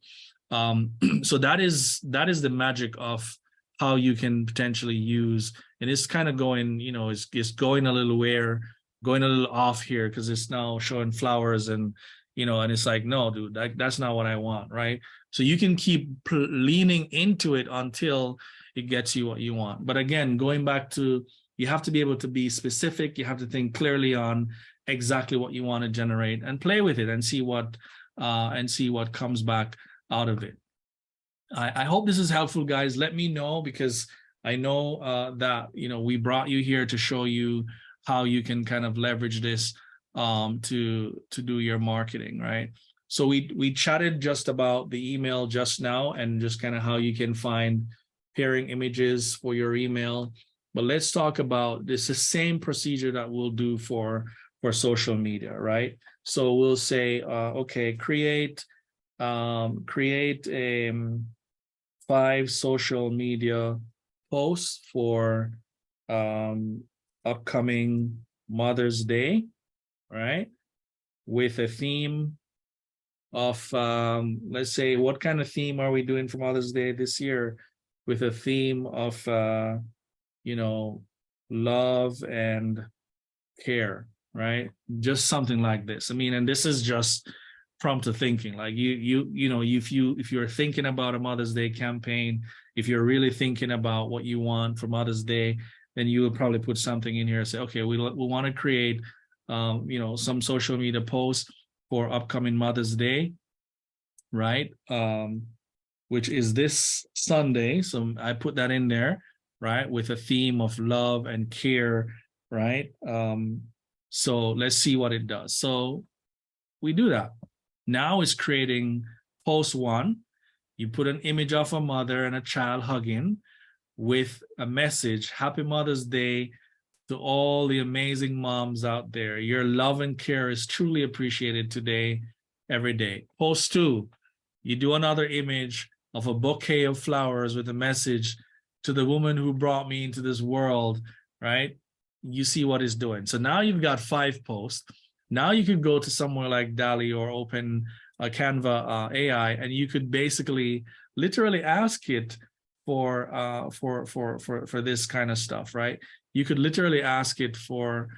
So that is the magic of how you can potentially use, and it's kind of going, you know, it's going a little off here because it's now showing flowers and, you know, and it's like, no, dude, that's not what I want, right? So you can keep leaning into it until it gets you what you want. But again, going back to, you have to be able to be specific. You have to think clearly on exactly what you want to generate and play with it and see what comes back out of it. I hope this is helpful, guys. Let me know, because I know that, you know, we brought you here to show you how you can kind of leverage this to do your marketing, right? So we chatted just about the email just now and just kind of how you can find pairing images for your email. But let's talk about this, the same procedure that we'll do for social media, right? So we'll say, okay, create 5 social media posts for upcoming Mother's Day, right? With a theme of, let's say, what kind of theme are we doing for Mother's Day this year? With a theme of, you know, love and care, right? Just something like this. I mean, and this is just prompted thinking. Like you know, if you're thinking about a Mother's Day campaign, if you're really thinking about what you want for Mother's Day, then you will probably put something in here and say, okay, we want to create you know, some social media posts for upcoming Mother's Day, right? Which is this Sunday. So I put that in there, right, with a theme of love and care, right? So let's see what it does. So we do that. Now it's creating post one. You put an image of a mother and a child hugging with a message, Happy Mother's Day to all the amazing moms out there. Your love and care is truly appreciated today, every day. Post two, you do another image of a bouquet of flowers with a message to the woman who brought me into this world, right? You see what it's doing. So now you've got 5 posts. Now you could go to somewhere like DALL-E or Open Canva AI, and you could basically literally ask it for this kind of stuff, right? You could literally ask it for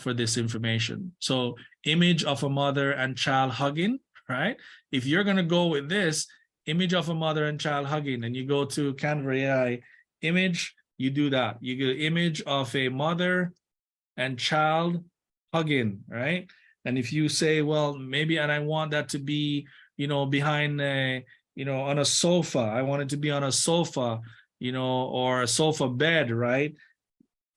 this information. So image of a mother and child hugging, right? If you're going to go with this image of a mother and child hugging, and you go to Canva AI image, you do that. You get an image of a mother and child hugging, right? And if you say, well, maybe, and I want that to be, you know, behind a, you know, on a sofa, I want it to be on a sofa, you know, or a sofa bed, right?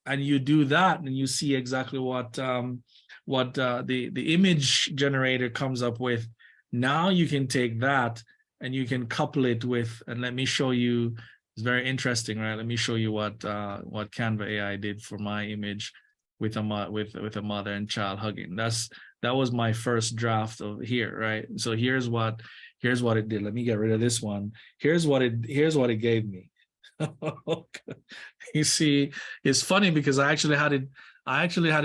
And you do that, and you see exactly what the image generator comes up with. Now you can take that and you can couple it with, and let me show you, it's very interesting, right? Let me show you what Canva AI did for my image with a mother and child hugging. That was my first draft of here, right? So here's what it did. Let me get rid of this one. Here's what it gave me. You see, it's funny because I actually had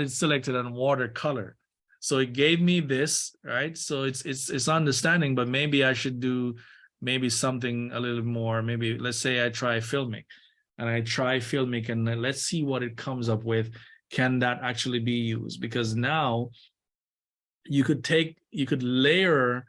it selected on watercolor. So it gave me this, right? So it's understanding, but maybe I should do maybe something a little more. Maybe let's say I try filmic, and let's see what it comes up with. Can that actually be used? Because now you could layer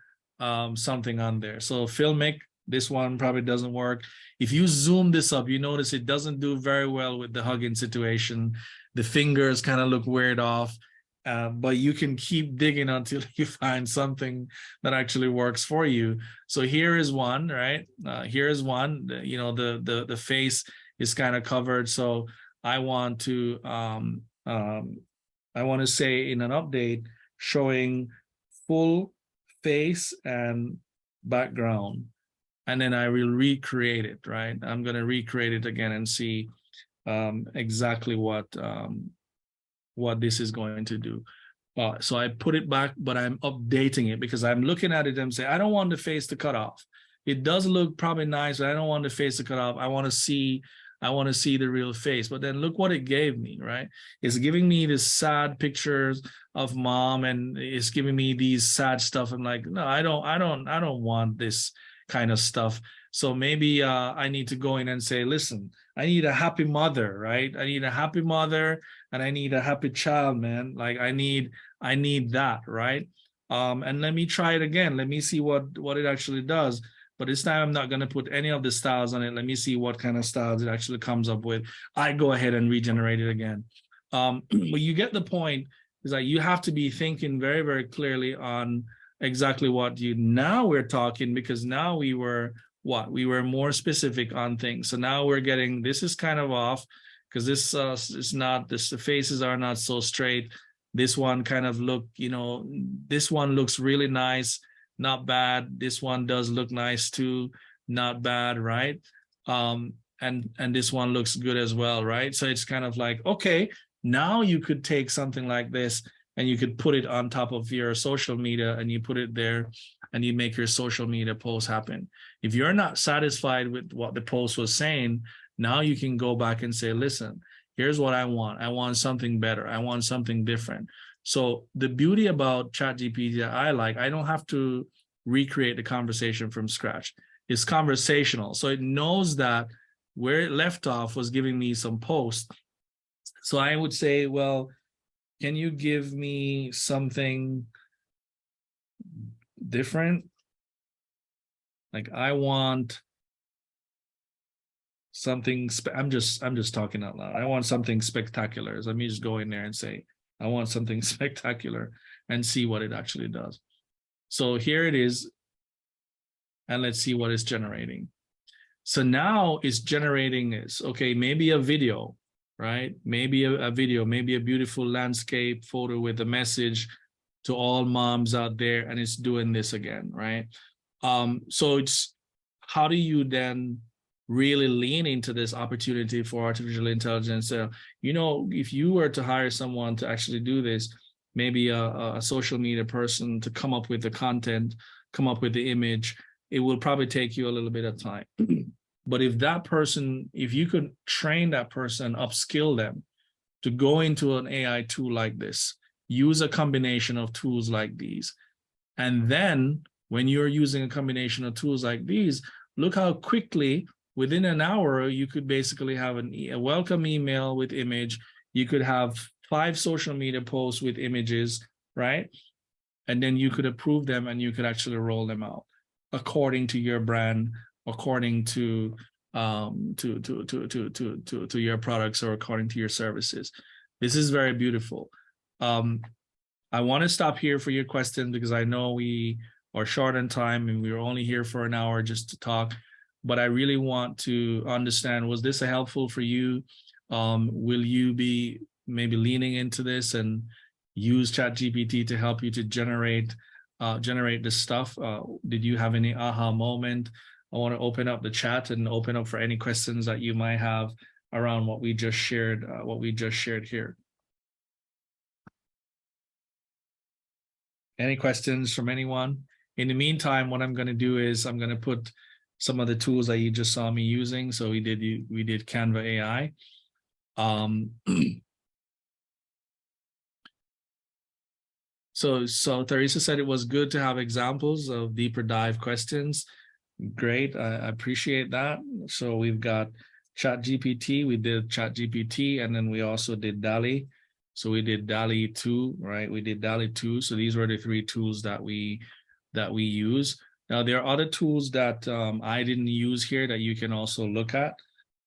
something on there. So filmic, this one probably doesn't work. If you zoom this up, you notice it doesn't do very well with the hugging situation. The fingers kind of look weird off, but you can keep digging until you find something that actually works for you. So here is one, right? Here is one. You know, the face is kind of covered. So I want to say in an update showing full face and background, and then I will recreate it, right? I'm going to recreate it again and see exactly what this is going to do. So I put it back, but I'm updating it because I'm looking at it and say, I don't want the face to cut off. It does look probably nice, but I don't want the face to cut off. I want to see the real face. But then look what it gave me, right? It's giving me this sad pictures of mom, and it's giving me these sad stuff. I'm like, no, I don't want this kind of stuff. So maybe I need to go in and say, listen, I need a happy mother, right? I need a happy mother and I need a happy child, man. Like I need that, right? And let me try it again. Let me see what it actually does. But this time I'm not going to put any of the styles on it. Let me see what kind of styles it actually comes up with. I go ahead and regenerate it again. But you get the point, is that you have to be thinking very, very clearly on exactly what now we're talking, because now we were more specific on things. So now we're getting, this is kind of off because this is not, the faces are not so straight. This one kind of look, you know, this one looks really nice. Not bad. This one does look nice too. Not bad, right? And this one looks good as well, right? So it's kind of like, okay, now you could take something like this and you could put it on top of your social media, and you put it there and you make your social media post happen. If you're not satisfied with what the post was saying, now you can go back and say, listen, here's what I want. I want something better. I want something different. So the beauty about ChatGPT that I don't have to recreate the conversation from scratch. It's conversational. So it knows that where it left off was giving me some posts. So I would say, well, can you give me something different. Like I want something, I'm just talking out loud. I want something spectacular. So let me just go in there and say, I want something spectacular and see what it actually does. So here it is. And let's see what it's generating. So now it's generating this, okay, maybe a video, right? Maybe a video, maybe a beautiful landscape photo with a message to all moms out there, and it's doing this again, right? So it's, how do you then really lean into this opportunity for artificial intelligence? You know, if you were to hire someone to actually do this, maybe a social media person to come up with the content, come up with the image, it will probably take you a little bit of time. But if that person, if you could train that person, upskill them to go into an AI tool like this, use a combination of tools like these, and then when you're using a combination of tools like these, look how quickly, within an hour, you could basically have a welcome email with image. You could have 5 social media posts with images, right? And then you could approve them and you could actually roll them out according to your brand, according to your products, or according to your services. This is very beautiful. I want to stop here for your question because I know we are short on time and we were only here for an hour just to talk. But I really want to understand, was this helpful for you? Will you be maybe leaning into this and use ChatGPT to help you to generate this stuff? Did you have any aha moment? I want to open up the chat and open up for any questions that you might have around what we just shared, here. Any questions from anyone? In the meantime, what I'm going to do is I'm going to put some of the tools that you just saw me using. So we did Canva AI. So Teresa said it was good to have examples of deeper dive questions. Great, I appreciate that. So we've got ChatGPT, we did ChatGPT, and then we also did DALL-E. So we did DALL-E 2, right? We did DALL-E 2. So these were the 3 tools that we use. Now there are other tools that I didn't use here that you can also look at.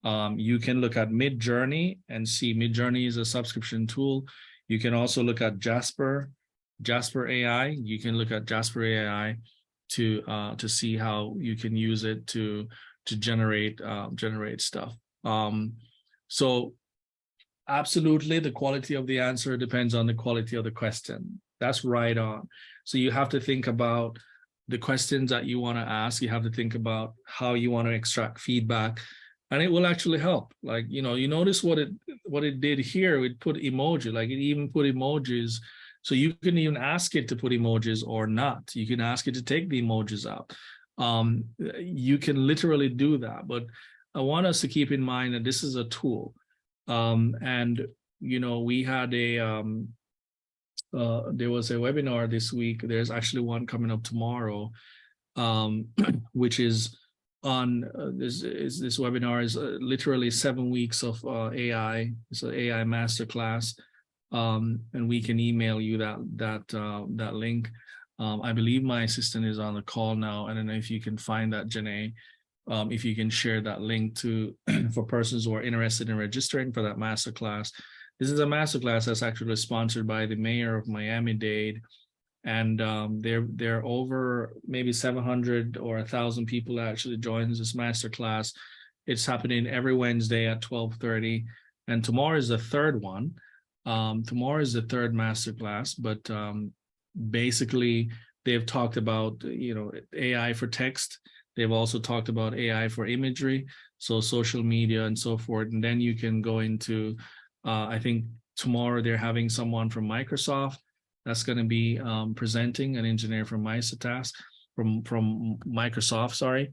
You can look at Midjourney and see Midjourney is a subscription tool. You can also look at Jasper AI. You can look at Jasper AI to see how you can use it to generate stuff. So absolutely, the quality of the answer depends on the quality of the question. That's right on. So you have to think about the questions that you want to ask. You have to think about how you want to extract feedback, and it will actually help. Like, you know, you notice what it did here. It put emoji, like it even put emojis. So you can even ask it to put emojis or not. You can ask it to take the emojis out. You can literally do that. But I want us to keep in mind that this is a tool. And, you know, we had there was a webinar this week. There's actually one coming up tomorrow, which is on this webinar is literally 7 weeks of AI. It's an AI masterclass. And we can email you that link. I believe my assistant is on the call now. I don't know if you can find that, Janae. If you can share that link to for persons who are interested in registering for that masterclass. This is a masterclass that's actually sponsored by the mayor of Miami-Dade, and there are over maybe 700 or 1,000 people that actually joins this masterclass. It's happening every Wednesday at 12:30, and tomorrow is the third one. Tomorrow is the third masterclass, but basically they've talked about, you know, AI for text. They've also talked about AI for imagery, so social media and so forth. And then you can go into, I think tomorrow they're having someone from Microsoft that's going to be presenting, an engineer from from Microsoft, sorry.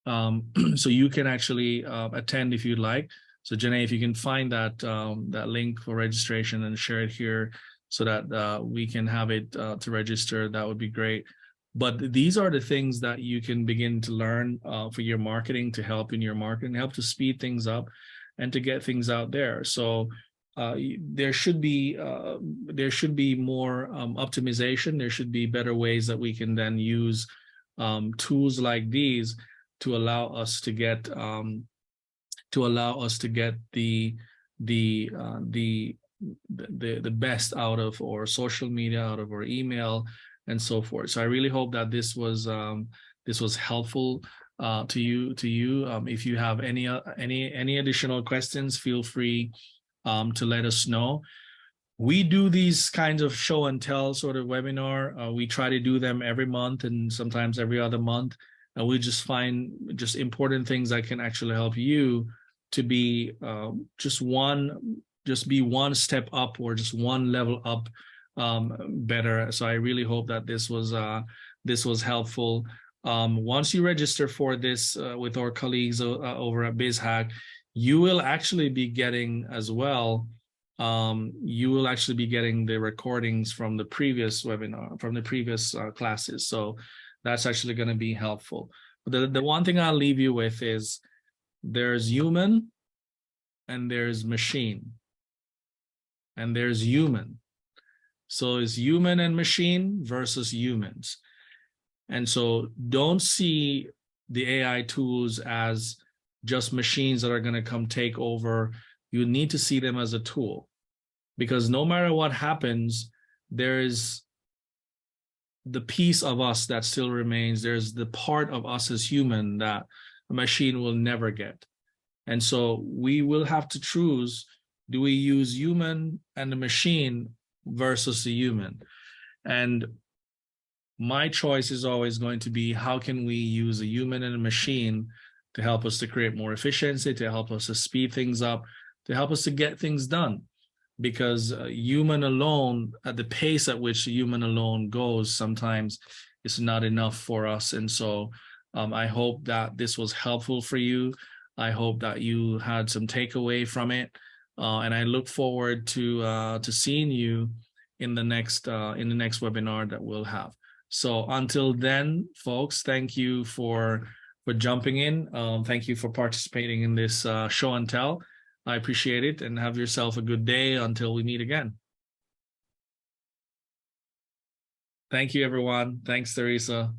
So you can actually attend if you'd like. So Janae, if you can find that that link for registration and share it here so that we can have it to register, that would be great. But these are the things that you can begin to learn for your marketing, to help in your marketing, help to speed things up and to get things out there. So there should be more optimization. There should be better ways that we can then use tools like these to allow us to get the best out of our social media, out of our email, and so forth. So I really hope that this was helpful to you. If you have any additional questions, feel free to let us know. We do these kinds of show and tell sort of webinar. We try to do them every month and sometimes every other month. And we just find just important things that can actually help you to be be one step up or just one level up better. So I really hope that this was helpful. Once you register for this with our colleagues over at BizHack, you will actually be getting as well. You will actually be getting the recordings from the previous webinar, from the previous classes. So that's actually going to be helpful. But the one thing I'll leave you with is there's human and there's machine and there's human. So it's human and machine versus humans. And so don't see the AI tools as just machines that are going to come take over. You need to see them as a tool, because no matter what happens, there is the piece of us that still remains. There's the part of us as human that a machine will never get. And so we will have to choose, do we use human and the machine versus the human? And my choice is always going to be, how can we use a human and a machine to help us to create more efficiency, to help us to speed things up, to help us to get things done? Because human alone, at the pace at which human alone goes, sometimes it's not enough for us. And so I hope that this was helpful for you. I hope that you had some takeaway from it. And I look forward to seeing you in the next webinar that we'll have. So until then, folks, thank you for jumping in. Thank you for participating in this show and tell. I appreciate it, and have yourself a good day until we meet again. Thank you, everyone. Thanks, Teresa.